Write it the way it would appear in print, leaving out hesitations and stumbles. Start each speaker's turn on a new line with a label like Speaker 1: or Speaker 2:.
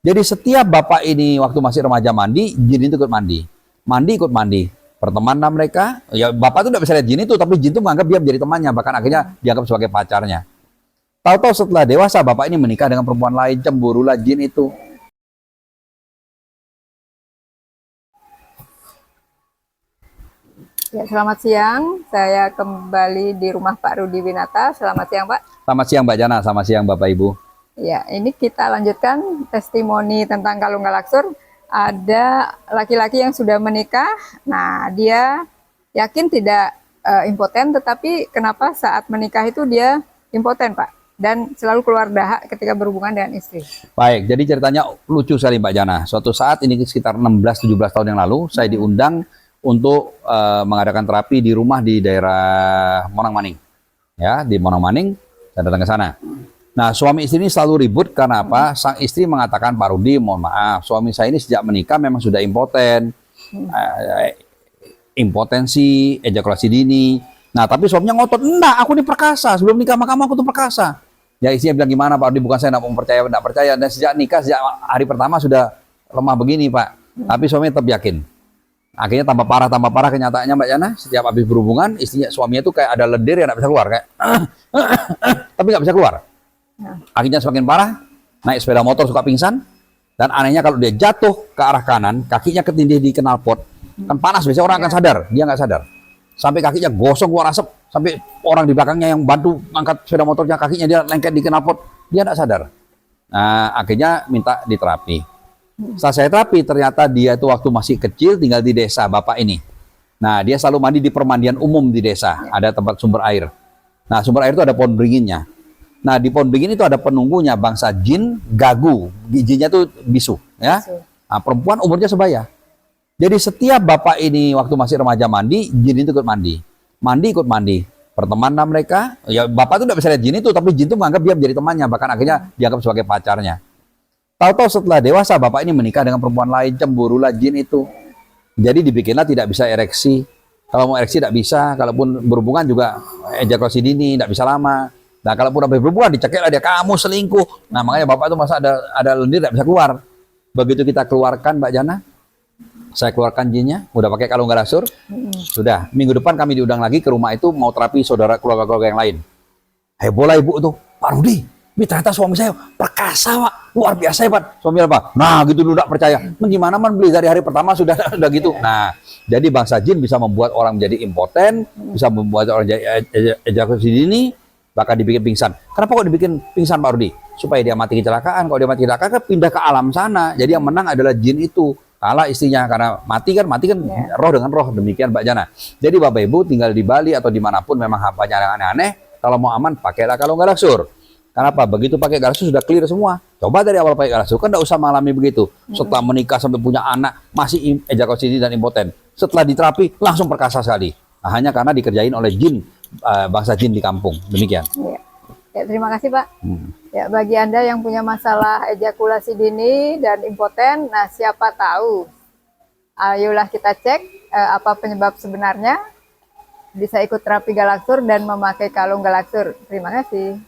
Speaker 1: Jadi setiap bapak ini waktu masih remaja mandi, jin itu ikut mandi. Mandi ikut mandi. Pertemanan mereka, ya bapak itu tidak bisa lihat jin itu, tapi jin itu menganggap dia menjadi temannya, bahkan akhirnya dianggap sebagai pacarnya. Tahu-tahu setelah dewasa bapak ini menikah dengan perempuan lain, cemburulah jin itu.
Speaker 2: Ya, selamat siang. Saya kembali di rumah Pak Rudi Winata. Selamat siang, Pak.
Speaker 1: Selamat siang Mbak Jana, selamat siang Bapak Ibu.
Speaker 2: Ya, ini kita lanjutkan testimoni tentang kalung galaksur. Ada laki-laki yang sudah menikah. Nah, dia yakin tidak impoten, tetapi kenapa saat menikah itu dia impoten, Pak? Dan selalu keluar dahak ketika berhubungan dengan istri.
Speaker 1: Baik, jadi ceritanya lucu sekali Mbak Jana. Suatu saat ini sekitar 16-17 tahun yang lalu, saya diundang untuk mengadakan terapi di rumah di daerah Monang Maning. Ya, di Monang Maning, saya datang ke sana. Nah, suami istri ini selalu ribut karena apa? Sang istri mengatakan, Pak Rudi, mohon maaf, suami saya ini sejak menikah memang sudah impoten. Impotensi, ejakulasi dini. Nah, tapi suaminya ngotot, enggak, aku ini perkasa. Sebelum nikah sama kamu, aku tuh perkasa. Ya, istrinya bilang, gimana Pak Rudi, bukan saya enggak mau percaya. Dan sejak nikah, sejak hari pertama sudah lemah begini, Pak. Tapi suaminya tetap yakin. Akhirnya tambah parah kenyataannya Mbak Yana. Setiap habis berhubungan, suaminya tuh kayak ada lendir yang nggak bisa keluar, kayak tapi nggak bisa keluar. Akhirnya semakin parah, naik sepeda motor suka pingsan, dan anehnya kalau dia jatuh ke arah kanan, kakinya ketindih di knalpot, kan panas biasanya orang akan sadar, dia nggak sadar, sampai kakinya gosong keluar asap, sampai orang di belakangnya yang bantu angkat sepeda motornya, kakinya dia lengket di knalpot, dia nggak sadar. Nah, akhirnya minta diterapi. Setelah saya terapi, ternyata dia itu waktu masih kecil tinggal di desa bapak ini. Nah, dia selalu mandi di permandian umum di desa, ada tempat sumber air. Nah, sumber air itu ada pohon beringinnya. Nah, di pohon beringin itu ada penunggunya, bangsa jin gagu, jinnya tuh bisu, ya. Nah, perempuan umurnya sebaya. Jadi setiap bapak ini waktu masih remaja mandi, jin itu ikut mandi. Mandi ikut mandi. Pertemanan mereka, ya bapak itu tidak bisa lihat jin itu, tapi jin itu menganggap dia menjadi temannya, bahkan akhirnya dianggap sebagai pacarnya. Tahu-tahu setelah dewasa bapak ini menikah dengan perempuan lain, cemburulah jin itu. Jadi dibikinlah tidak bisa ereksi. Kalau mau ereksi tidak bisa, kalaupun berhubungan juga ejakulasi dini, tidak bisa lama. Nah, kalaupun habis berhubungan dicekiklah dia, kamu selingkuh. Nah, makanya bapak itu masa ada lendir tidak bisa keluar. Begitu kita keluarkan Mbak Jana, saya keluarkan jinnya, udah pakai kalung galaksur, sudah. Minggu depan kami diundang lagi ke rumah itu mau terapi saudara keluarga-keluarga yang lain. Heboh lah ibu tuh, Pak Rudi, ini ternyata suami saya perkasa, Pak. Luar biasa hebat. Suami apa? Nah, gitu dulu tidak percaya. Gimana man beli dari hari pertama sudah gitu. Nah, jadi bangsa jin bisa membuat orang menjadi impoten, bisa membuat orang jadi ejakulasi dini, bahkan dibikin pingsan. Kenapa kok dibikin pingsan Pak Rudi? Supaya dia mati kecelakaan. Kalau dia mati kecelakaan kan pindah ke alam sana. Jadi yang menang adalah jin itu. Kalah istrinya karena mati kan roh dengan roh. Demikian Mbak Jana. Jadi Bapak Ibu tinggal di Bali atau dimanapun memang hapanya yang aneh-aneh. Kalau mau aman pakailah kalung galaksur. Kenapa? Begitu pakai galaksur sudah clear semua. Coba dari awal pakai galaksur kan tidak usah mengalami begitu. Setelah menikah sampai punya anak masih ejakulasi dini dan impoten. Setelah diterapi langsung perkasa sekali. Nah, hanya karena dikerjain oleh jin, bangsa jin di kampung. Demikian.
Speaker 2: Ya, terima kasih Pak. Ya, bagi Anda yang punya masalah ejakulasi dini dan impoten, nah siapa tahu, ayolah kita cek apa penyebab sebenarnya. Bisa ikut terapi galaksur dan memakai kalung galaksur. Terima kasih.